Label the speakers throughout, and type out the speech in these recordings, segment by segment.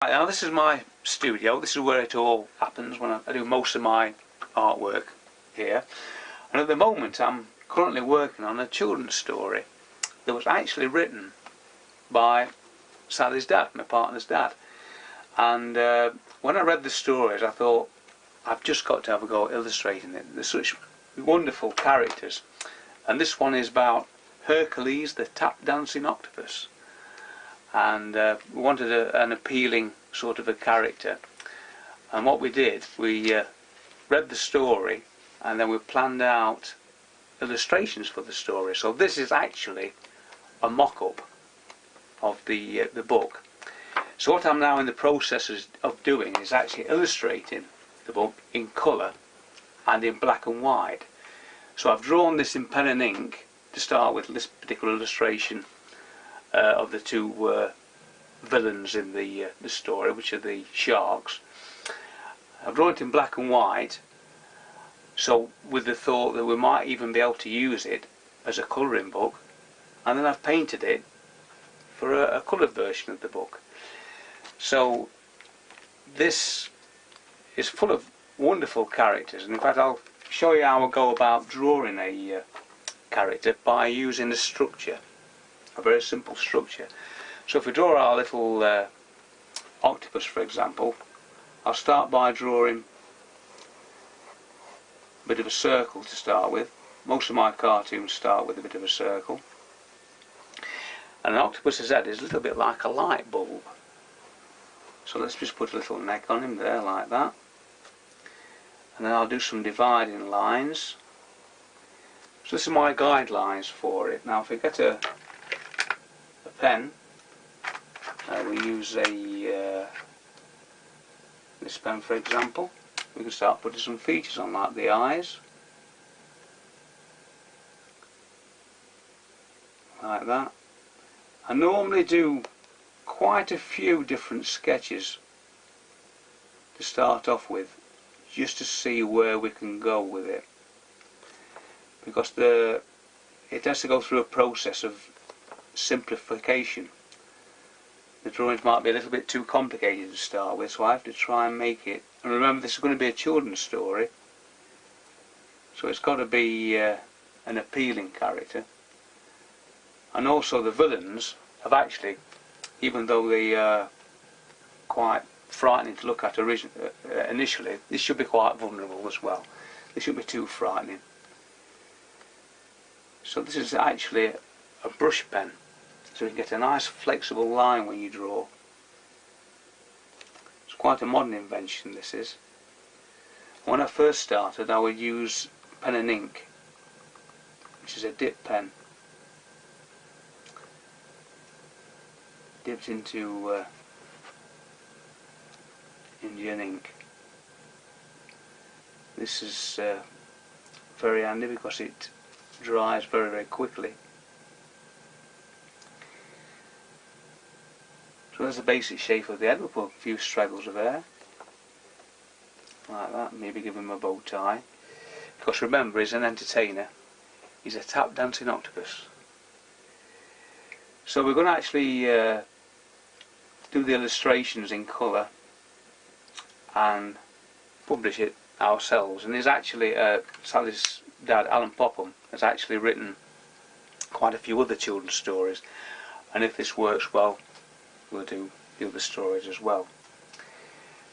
Speaker 1: Right, now this is my studio. This is where it all happens when I do most of my artwork here. And at the moment I'm currently working on a children's story that was actually written by Sally's dad, my partner's dad. And when I read the stories I thought, I've just got to have a go at illustrating it. There's such wonderful characters. And this one is about Hercules, the tap dancing octopus. And we wanted an appealing sort of a character, and what we did, we read the story and then we planned out illustrations for the story. So this is actually a mock-up of the book. So what I'm now in the process of doing is actually illustrating the book in colour and in black and white. So I've drawn this in pen and ink to start with, this particular illustration of the two villains in the story, which are the sharks. I've drawn it in black and white, so with the thought that we might even be able to use it as a colouring book, and then I've painted it for a coloured version of the book. So this is full of wonderful characters, and in fact I'll show you how I go about drawing a character by using a structure. A very simple structure. So if we draw our little octopus, for example, I'll start by drawing a bit of a circle to start with. Most of my cartoons start with a bit of a circle. And an octopus's head is a little bit like a light bulb. So let's just put a little neck on him there, like that. And then I'll do some dividing lines. So this is my guidelines for it. Now if we get a pen, we use this pen for example. We can start putting some features on, like the eyes, like that. I normally do quite a few different sketches to start off with, just to see where we can go with it, because it has to go through a process of simplification. The drawings might be a little bit too complicated to start with, so I have to try and make it. And remember, this is going to be a children's story, so it's got to be an appealing character. And also the villains have actually, even though they are quite frightening to look at initially, this should be quite vulnerable as well. They shouldn't be too frightening. So this is actually a brush pen, so you can get a nice flexible line when you draw. It's quite a modern invention, this is. When I first started I would use pen and ink, which is a dip pen, dipped into Indian ink. This is very handy because it dries very, very quickly. So there's the basic shape of the head. We'll put a few straggles of hair, like that, maybe give him a bow tie. Because remember, he's an entertainer. He's a tap dancing octopus. So we're going to actually do the illustrations in colour and publish it ourselves. And there's actually Sally's dad, Alan Popham, has actually written quite a few other children's stories, and if this works well, we'll do the other stories as well.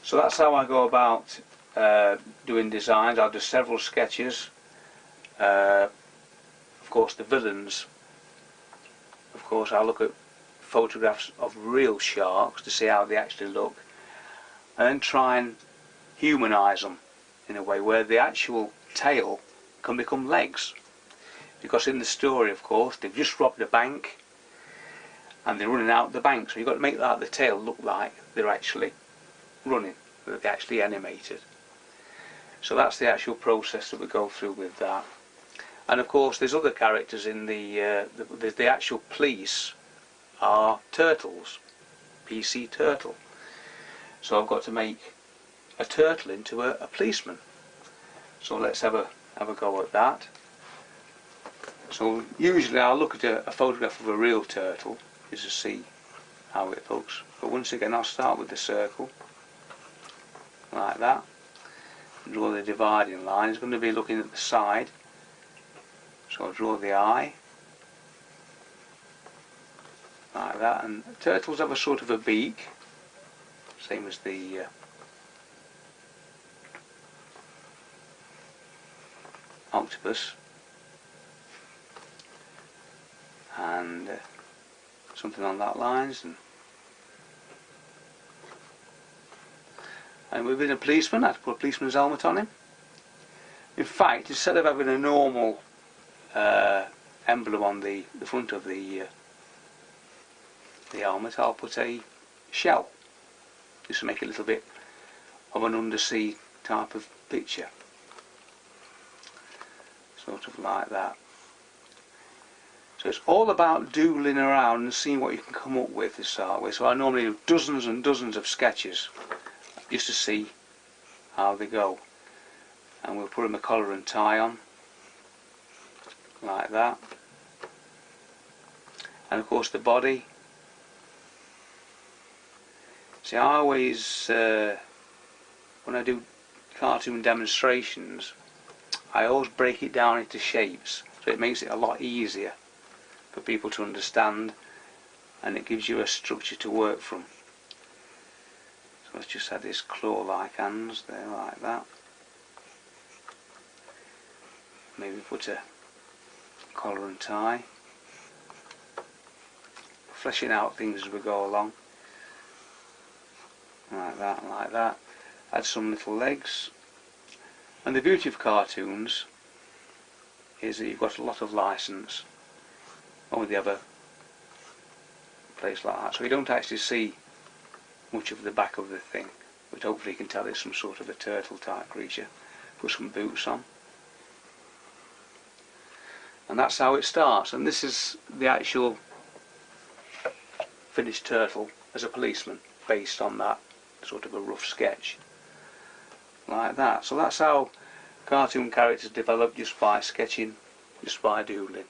Speaker 1: So that's how I go about doing designs. I'll do several sketches. Of course the villains, of course I'll look at photographs of real sharks to see how they actually look, and then try and humanise them in a way where the actual tail can become legs. Because in the story, of course, they've just robbed a bank and they're running out of the bank, so you've got to make that the tail look like they're actually running, that they're actually animated. So that's the actual process that we go through with that. And of course there's other characters in the actual police are turtles, PC turtle. So I've got to make a turtle into a policeman. So let's have a go at that. So usually I'll look at a photograph of a real turtle just to see how it looks. But once again, I'll start with the circle like that, draw the dividing line. It's going to be looking at the side, so I'll draw the eye like that. And turtles have a sort of a beak, same as the octopus, and something on that lines. And within a policeman, I have to put a policeman's helmet on him. In fact, instead of having a normal emblem on the front of the helmet, I'll put a shell, just to make it a little bit of an undersea type of picture, sort of like that. So it's all about doodling around and seeing what you can come up with to start with. So I normally do dozens and dozens of sketches just to see how they go. And we'll put them a collar and tie on like that. And of course the body. See, I always, when I do cartoon demonstrations, I always break it down into shapes, so it makes it a lot easier for people to understand, and it gives you a structure to work from. So let's just add this claw-like hands there, like that. Maybe put a collar and tie, fleshing out things as we go along, like that and like that. Add some little legs. And the beauty of cartoons is that you've got a lot of license over the other place like that, so you don't actually see much of the back of the thing, but hopefully you can tell it's some sort of a turtle type creature. Put some boots on, and that's how it starts. And this is the actual finished turtle as a policeman, based on that sort of a rough sketch like that. So that's how cartoon characters develop, just by sketching, just by doodling.